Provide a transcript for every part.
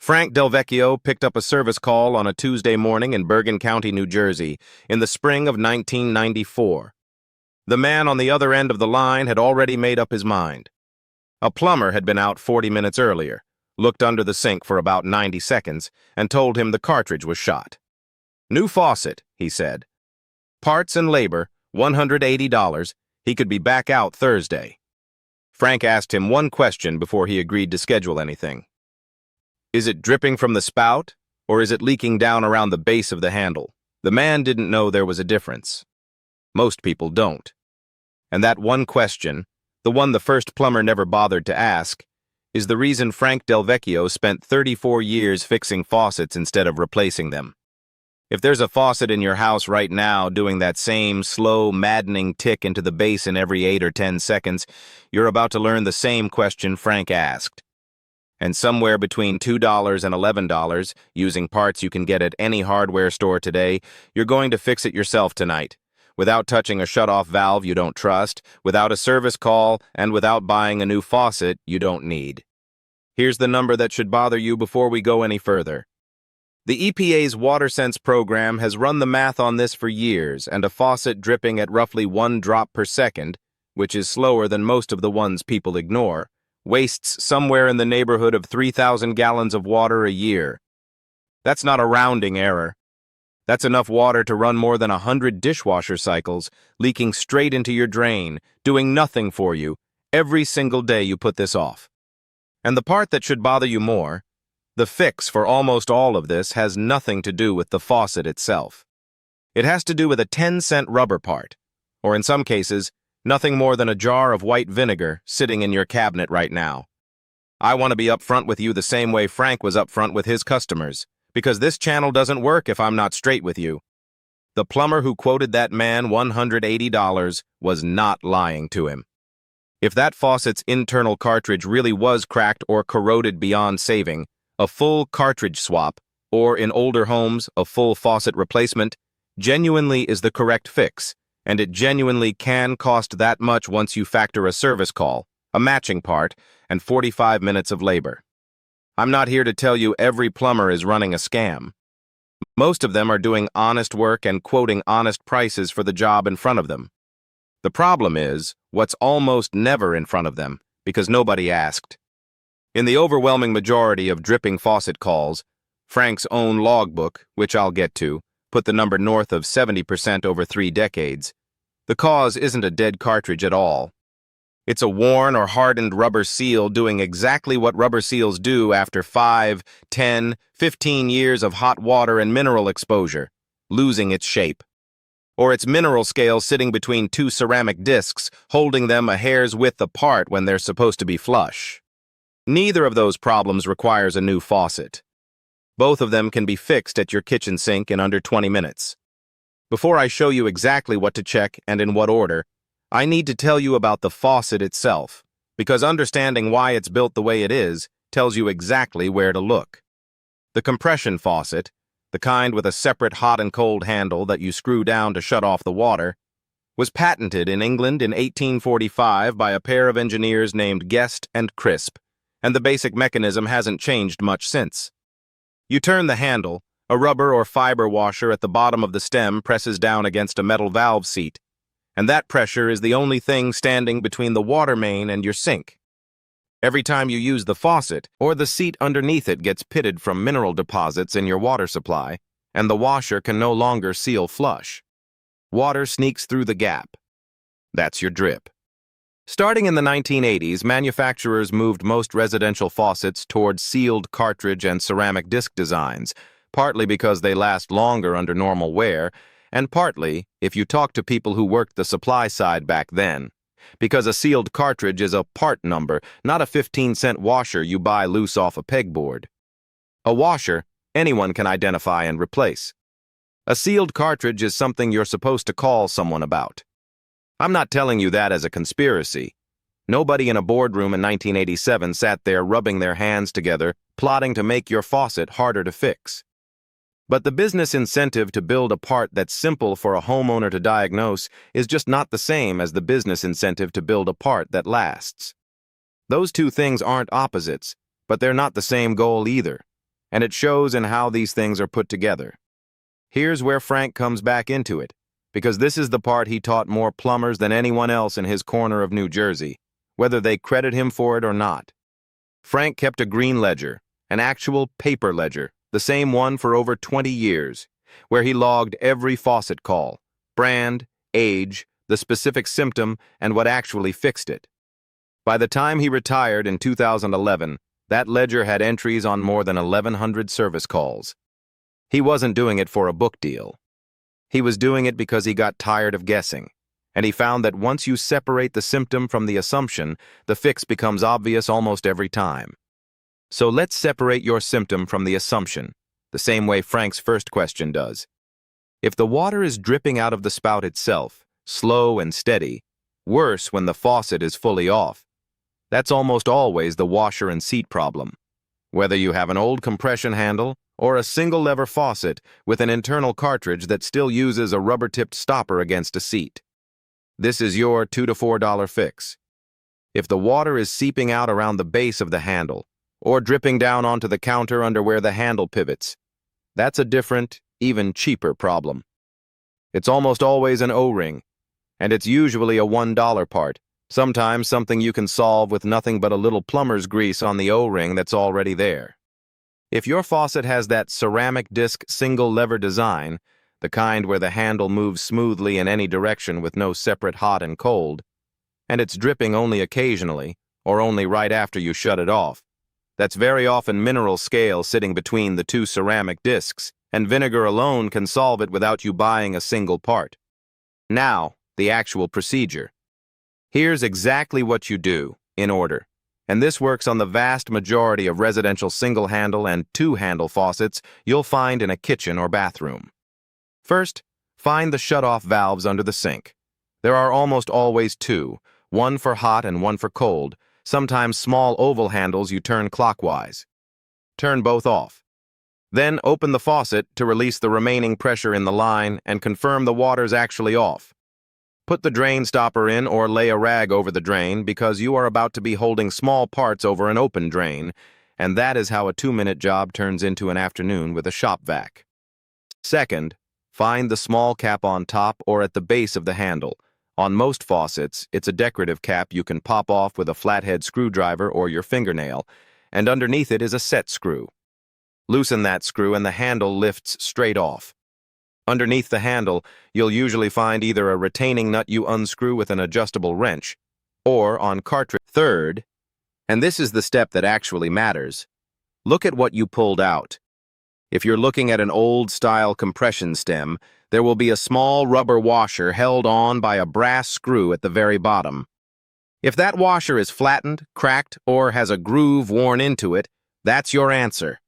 Frank Delvecchio picked up a service call on a Tuesday morning in Bergen County, New Jersey, in the spring of 1994. The man on the other end of the line had already made up his mind. A plumber had been out 40 minutes earlier, looked under the sink for about 90 seconds, and told him the cartridge was shot. "New faucet," he said. "Parts and labor, $180. He could be back out Thursday." Frank asked him one question before he agreed to schedule anything. "Is it dripping from the spout, or is it leaking down around the base of the handle?" The man didn't know there was a difference. Most people don't. And that one question, the one the first plumber never bothered to ask, is the reason Frank Delvecchio spent 34 years fixing faucets instead of replacing them. If there's a faucet in your house right now doing that same slow, maddening tick into the basin every 8 or 10 seconds, you're about to learn the same question Frank asked. And somewhere between $2 and $11, using parts you can get at any hardware store today, you're going to fix it yourself tonight, without touching a shut-off valve you don't trust, without a service call, and without buying a new faucet you don't need. Here's the number that should bother you before we go any further. The EPA's WaterSense program has run the math on this for years, and a faucet dripping at roughly 1 drop per second, which is slower than most of the ones people ignore, wastes somewhere in the neighborhood of 3,000 gallons of water a year. That's not a rounding error. That's enough water to run more than 100 dishwasher cycles, leaking straight into your drain, doing nothing for you, every single day you put this off. And the part that should bother you more, the fix for almost all of this has nothing to do with the faucet itself. It has to do with a 10-cent rubber part, or in some cases, nothing more than a jar of white vinegar sitting in your cabinet right now. I want to be upfront with you the same way Frank was upfront with his customers, because this channel doesn't work if I'm not straight with you. The plumber who quoted that man $180 was not lying to him. If that faucet's internal cartridge really was cracked or corroded beyond saving, a full cartridge swap, or in older homes, a full faucet replacement, genuinely is the correct fix, and it genuinely can cost that much once you factor a service call, a matching part, and 45 minutes of labor. I'm not here to tell you every plumber is running a scam. Most of them are doing honest work and quoting honest prices for the job in front of them. The problem is what's almost never in front of them, because nobody asked. In the overwhelming majority of dripping faucet calls, Frank's own logbook, which I'll get to, put the number north of 70% over 3 decades. The cause isn't a dead cartridge at all. It's a worn or hardened rubber seal doing exactly what rubber seals do after 5, 10, 15 years of hot water and mineral exposure, losing its shape. Or its mineral scale sitting between 2 ceramic discs, holding them a hair's width apart when they're supposed to be flush. Neither of those problems requires a new faucet. Both of them can be fixed at your kitchen sink in under 20 minutes. Before I show you exactly what to check and in what order, I need to tell you about the faucet itself, because understanding why it's built the way it is tells you exactly where to look. The compression faucet, the kind with a separate hot and cold handle that you screw down to shut off the water, was patented in England in 1845 by a pair of engineers named Guest and Crisp, and the basic mechanism hasn't changed much since. You turn the handle, a rubber or fiber washer at the bottom of the stem presses down against a metal valve seat, and that pressure is the only thing standing between the water main and your sink. Every time you use the faucet, or the seat underneath it gets pitted from mineral deposits in your water supply, and the washer can no longer seal flush. Water sneaks through the gap. That's your drip. Starting in the 1980s, manufacturers moved most residential faucets towards sealed cartridge and ceramic disc designs, partly because they last longer under normal wear, and partly, if you talk to people who worked the supply side back then, because a sealed cartridge is a part number, not a 15-cent washer you buy loose off a pegboard. A washer, anyone can identify and replace. A sealed cartridge is something you're supposed to call someone about. I'm not telling you that as a conspiracy. Nobody in a boardroom in 1987 sat there rubbing their hands together, plotting to make your faucet harder to fix. But the business incentive to build a part that's simple for a homeowner to diagnose is just not the same as the business incentive to build a part that lasts. Those two things aren't opposites, but they're not the same goal either. and it shows in how these things are put together. Here's where Frank comes back into it, because this is the part he taught more plumbers than anyone else in his corner of New Jersey, whether they credit him for it or not. Frank kept a green ledger, an actual paper ledger, the same one for over 20 years, where he logged every faucet call, brand, age, the specific symptom, and what actually fixed it. By the time he retired in 2011, that ledger had entries on more than 1,100 service calls. He wasn't doing it for a book deal. He was doing it because he got tired of guessing, and he found that once you separate the symptom from the assumption, the fix becomes obvious almost every time. So let's separate your symptom from the assumption, the same way Frank's first question does. If the water is dripping out of the spout itself, slow and steady, worse when the faucet is fully off, that's almost always the washer and seat problem. Whether you have an old compression handle or a single-lever faucet with an internal cartridge that still uses a rubber-tipped stopper against a seat. This is your $2 to $4 fix. If the water is seeping out around the base of the handle or dripping down onto the counter under where the handle pivots, that's a different, even cheaper problem. It's almost always an O-ring, and it's usually a $1 part. Sometimes something you can solve with nothing but a little plumber's grease on the O-ring that's already there. If your faucet has that ceramic disc single-lever design, the kind where the handle moves smoothly in any direction with no separate hot and cold, and it's dripping only occasionally, or only right after you shut it off, that's very often mineral scale sitting between the two ceramic discs, and vinegar alone can solve it without you buying a single part. Now, the actual procedure. Here's exactly what you do, in order, and this works on the vast majority of residential single-handle and two-handle faucets you'll find in a kitchen or bathroom. First, find the shut-off valves under the sink. There are almost always two, one for hot and one for cold, sometimes small oval handles you turn clockwise. Turn both off. Then open the faucet to release the remaining pressure in the line and confirm the water's actually off. Put the drain stopper in or lay a rag over the drain because you are about to be holding small parts over an open drain, and that is how a 2-minute job turns into an afternoon with a shop vac. Second, find the small cap on top or at the base of the handle. On most faucets, it's a decorative cap you can pop off with a flathead screwdriver or your fingernail, and underneath it is a set screw. Loosen that screw and the handle lifts straight off. Underneath the handle, you'll usually find either a retaining nut you unscrew with an adjustable wrench, or on cartridge. Third, and this is the step that actually matters, look at what you pulled out. If you're looking at an old-style compression stem, there will be a small rubber washer held on by a brass screw at the very bottom. If that washer is flattened, cracked, or has a groove worn into it, that's your answer.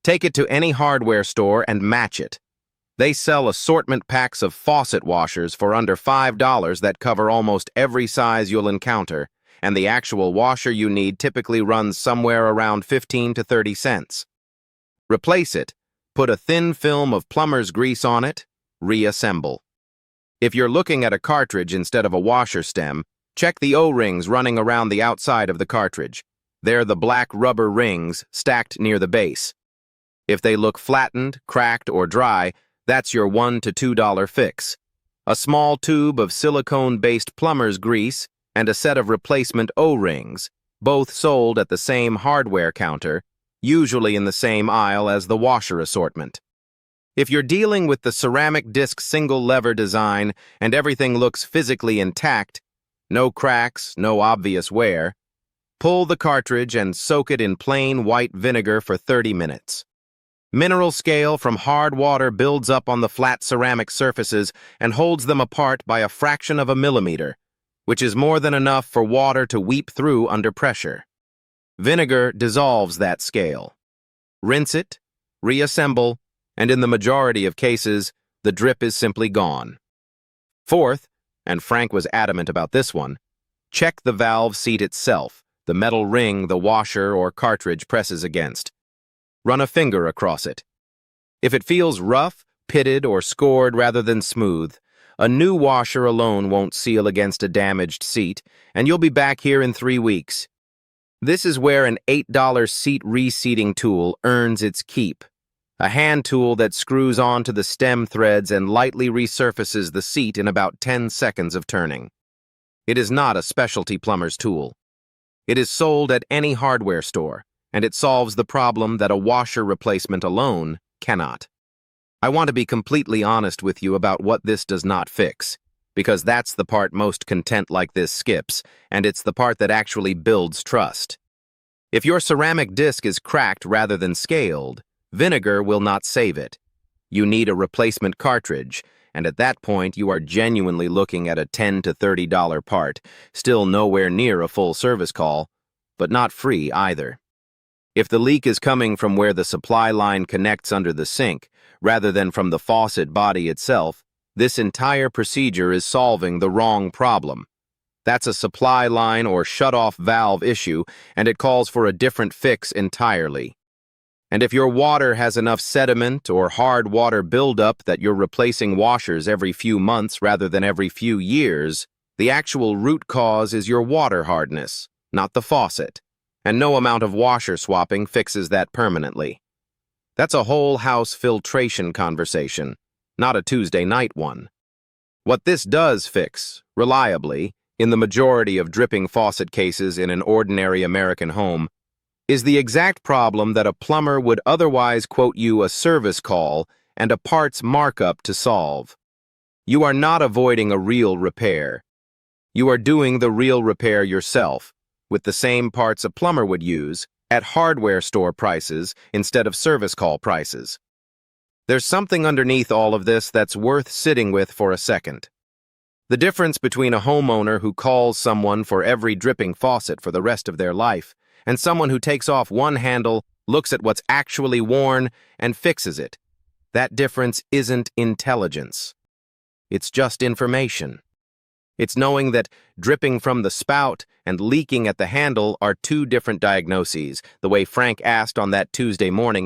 Take it to any hardware store and match it. They sell assortment packs of faucet washers for under $5 that cover almost every size you'll encounter, and the actual washer you need typically runs somewhere around 15 to 30 cents. Replace it, put a thin film of plumber's grease on it, reassemble. If you're looking at a cartridge instead of a washer stem, check the O-rings running around the outside of the cartridge. They're the black rubber rings stacked near the base. If they look flattened, cracked, or dry, that's your $1 to $2 fix. A small tube of silicone-based plumber's grease and a set of replacement O-rings, both sold at the same hardware counter, usually in the same aisle as the washer assortment. If you're dealing with the ceramic disc single-lever design and everything looks physically intact, no cracks, no obvious wear, pull the cartridge and soak it in plain white vinegar for 30 minutes. Mineral scale from hard water builds up on the flat ceramic surfaces and holds them apart by a fraction of a millimeter, which is more than enough for water to weep through under pressure. Vinegar dissolves that scale. Rinse it, reassemble, and in the majority of cases, the drip is simply gone. Fourth, and Frank was adamant about this one, check the valve seat itself, the metal ring the washer or cartridge presses against. Run a finger across it. If it feels rough, pitted, or scored rather than smooth, a new washer alone won't seal against a damaged seat, and you'll be back here in 3 weeks. This is where an $8 seat reseating tool earns its keep. A hand tool that screws onto the stem threads and lightly resurfaces the seat in about 10 seconds of turning. It is not a specialty plumber's tool. It is sold at any hardware store, and it solves the problem that a washer replacement alone cannot. I want to be completely honest with you about what this does not fix, because that's the part most content like this skips, and it's the part that actually builds trust. If your ceramic disc is cracked rather than scaled, vinegar will not save it. You need a replacement cartridge, and at that point you are genuinely looking at a $10 to $30 part, still nowhere near a full service call, but not free either. If the leak is coming from where the supply line connects under the sink, rather than from the faucet body itself, this entire procedure is solving the wrong problem. That's a supply line or shut-off valve issue, and it calls for a different fix entirely. And if your water has enough sediment or hard water buildup that you're replacing washers every few months rather than every few years, the actual root cause is your water hardness, not the faucet. And no amount of washer swapping fixes that permanently. That's a whole house filtration conversation, not a Tuesday night one. What this does fix, reliably, in the majority of dripping faucet cases in an ordinary American home, is the exact problem that a plumber would otherwise quote you a service call and a parts markup to solve. You are not avoiding a real repair. You are doing the real repair yourself, with the same parts a plumber would use, at hardware store prices instead of service call prices. There's something underneath all of this that's worth sitting with for a second. The difference between a homeowner who calls someone for every dripping faucet for the rest of their life and someone who takes off one handle, looks at what's actually worn, and fixes it. That difference isn't intelligence. It's just information. It's knowing that dripping from the spout and leaking at the handle are two different diagnoses, the way Frank asked on that Tuesday morning.